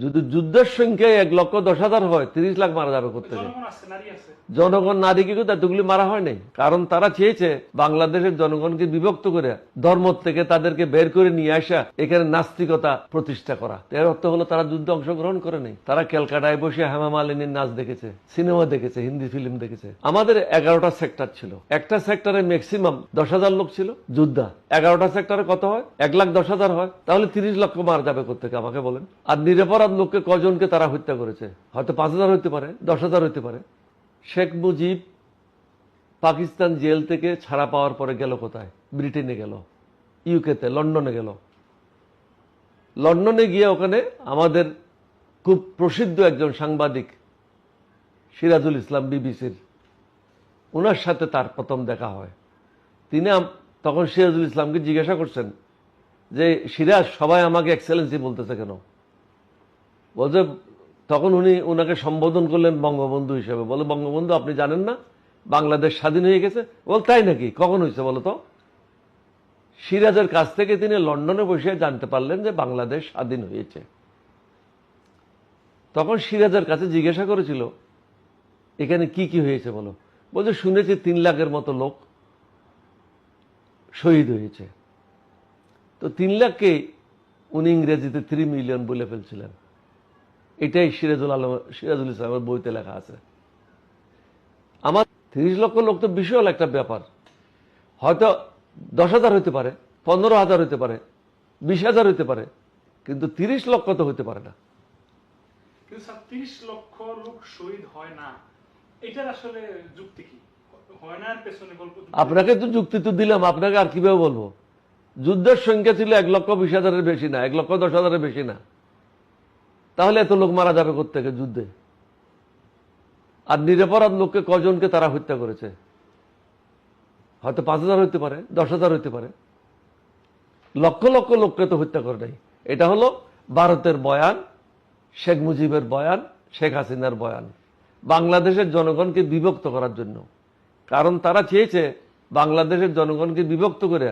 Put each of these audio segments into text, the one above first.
যদি যুদ্ধের সংখ্যায় 1,10,000 হয় 30 লাখ মারা যাবে করতে জনগণ নারীকে কিন্তু এতগুলি মারা হয় নাই, কারণ তারা চেয়েছে বাংলাদেশের জনগণকে বিভক্ত করে ধর্ম থেকে তাদেরকে বের করে নিয়ে আসা, এখানে নাস্তিকতা প্রতিষ্ঠা করা। এর অর্থ হলো তারা যুদ্ধে অংশগ্রহণ করে নাই, তারা ক্যালকাটায় বসে হেমা মালিনীর নাচ দেখেছে, সিনেমা দেখেছে, হিন্দি ফিল্ম দেখেছে। আমাদের 11টা সেক্টর ছিল, একটা সেক্টরে ম্যাক্সিমাম 10,000 লোক ছিল যোদ্ধা। 11টা সেক্টরে কত হয়? 1,10,000 হয়, তাহলে 30 লক্ষ মারা যাবে কোথেকে আমাকে বলেন। আর নিরপরাধ লোককে কজনকে তারা হত্যা করেছে? হয়তো 5,000 হইতে পারে, 10,000 হইতে পারে। শেখ মুজিব পাকিস্তান জেল থেকে ছাড়া পাওয়ার পরে গেল কোথায়? ব্রিটেনে গেল, ইউকেতে, লন্ডনে গেল। লন্ডনে গিয়ে ওখানে আমাদের খুব প্রসিদ্ধ একজন সাংবাদিক সিরাজুল ইসলাম বিবিসির, ওনার সাথে তার প্রথম দেখা হয়। তিনি তখন সিরাজুল ইসলামকে জিজ্ঞাসা করছেন যে সিরাজ, সবাই আমাকে এক্সেলেন্সি বলতেছে কেন? বলছে, তখন উনি ওনাকে সম্বোধন করলেন বঙ্গবন্ধু হিসেবে। বলে, বঙ্গবন্ধু আপনি জানেন না বাংলাদেশ স্বাধীন হয়ে গেছে? বল, তাই নাকি? কখন হয়েছে বলো তো? সিরাজের কাছ থেকে তিনি লন্ডনে বসে জানতে পারলেন যে বাংলাদেশ স্বাধীন হয়েছে। তখন সিরাজের কাছে জিজ্ঞাসা করেছিল এখানে কি কি হয়েছে বলো। বলছে, শুনেছি 3 লাখের মতো লোক শহীদ হয়েছে। তো 3 লাখকে উনি ইংরেজিতে 3 মিলিয়ন বলে ফেলছিলেন। এটাই সিরাজুল ইসলামের বইতে লেখা আছে। আমার 30 লক্ষ লোক তো বিশাল একটা ব্যাপার। হয়তো 10,000 হইতে পারে, 15,000 হইতে পারে, 20,000 হইতে পারে, কিন্তু 30 লক্ষ তো হইতে পারে না। 30 লক্ষ লোক শহীদ হয় না, এটার আসলে যুক্তি কি? হয় না এর পেছনে গল্প? আপনাকে তো যুক্তি তো দিলাম, আপনাকে আর কিভাবে বলবো? যুদ্ধের সংখ্যা ছিল 1,20,000-এর বেশি না, 1,10,000-এর বেশি না, তাহলে এত লোক মারা যাবে কোত্থেকে যুদ্ধে? আর নিরপরাধ লোককে কজনকে তারা হত্যা করেছে? হয়তো 5,000 হইতে পারে, 10,000 হইতে পারে, লক্ষ লক্ষ লোককে তো হত্যা করে নাই। এটা হলো ভারতের বয়ান, শেখ মুজিবের বয়ান, শেখ হাসিনার বয়ান, বাংলাদেশের জনগণকে বিভক্ত করার জন্য। কারণ তারা চেয়েছে বাংলাদেশের জনগণকে বিভক্ত করে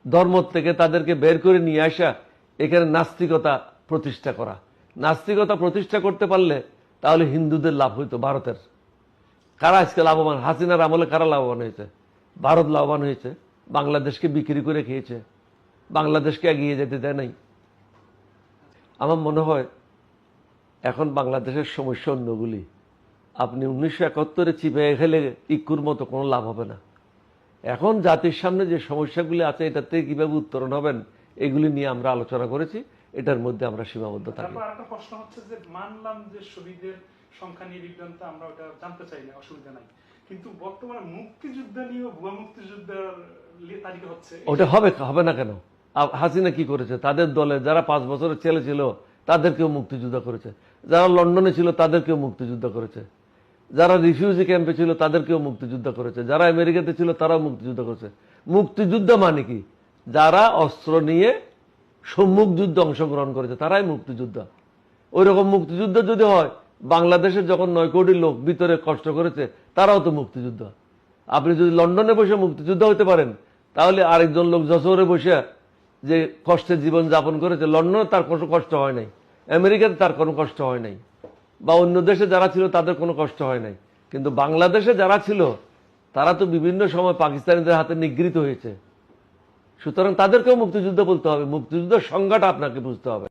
ধর্ম থেকে তাদেরকে বের করে নিয়ে আসা, এখানে নাস্তিকতা প্রতিষ্ঠা করা। নাস্তিকতা প্রতিষ্ঠা করতে পারলে তাহলে হিন্দুদের লাভ হইতো। ভারতের কারা আজকে লাভবান? হাসিনার আমলে কারা লাভবান হয়েছে? ভারত লাভবান হয়েছে, বাংলাদেশকে বিক্রি করে খেয়েছে, বাংলাদেশকে এগিয়ে যেতে দেয় নাই। আমার মনে হয় এখন বাংলাদেশের সমস্যা অন্যগুলি। আপনি 1971-এ চিপে খেলে ইক্কুর মতো কোনো লাভ হবে না। এখন জাতির সামনে যে সমস্যাগুলি আছে, এটার থেকে কিভাবে উত্তরণ হবেন, এগুলি নিয়ে আমরা আলোচনা করেছি। এটার মধ্যে আমরা সীমাবদ্ধ থাকি। তারপর আরেকটা প্রশ্ন হচ্ছে যে, মানলাম যে শহীদের সংখ্যা নিয়ে বিভ্রান্ত, আমরা ওটা জানতে চাই না, অসুবিধা নাই, কিন্তু বর্তমানে মুক্তিযুদ্ধ নিয়ে ভুয়া মুক্তিযুদ্ধের তালিকা হচ্ছে। ওটা হবে না কেন? হাসিনা কি করেছে? তাদের দলে যারা 5 বছরের ছেলে ছিল তাদেরকেও মুক্তিযুদ্ধ করেছে, যারা লন্ডনে ছিল তাদেরকেও মুক্তিযুদ্ধ করেছে, যারা রিফিউজি ক্যাম্পে ছিল তাদেরকেও মুক্তিযুদ্ধ করেছে, যারা আমেরিকাতে ছিল তারাও মুক্তিযুদ্ধ করেছে। মুক্তিযুদ্ধ মানে কি? যারা অস্ত্র নিয়ে সম্মুখ যুদ্ধে অংশগ্রহণ করেছে তারাই মুক্তিযুদ্ধ। ওই রকম মুক্তিযুদ্ধ যদি হয়, বাংলাদেশে যখন 9 কোটি লোক ভিতরে কষ্ট করেছে তারাও তো মুক্তিযুদ্ধ। আপনি যদি লন্ডনে বসে মুক্তিযুদ্ধ হতে পারেন, তাহলে আরেকজন লোক যশোরে বসে যে কষ্টের জীবন যাপন করেছে, লন্ডনে তার কোনো কষ্ট হয় নাই, আমেরিকাতে তার কোনো কষ্ট হয় নাই, বা অন্য দেশে যারা ছিল তাদের কোনো কষ্ট হয় নাই, কিন্তু বাংলাদেশে যারা ছিল তারা তো বিভিন্ন সময় পাকিস্তানিদের হাতে নিগৃহীত হয়েছে। সুতরাং তাদেরকেও মুক্তিযুদ্ধ বলতে হবে। মুক্তিযুদ্ধের সংজ্ঞাটা আপনাকে বুঝতে হবে।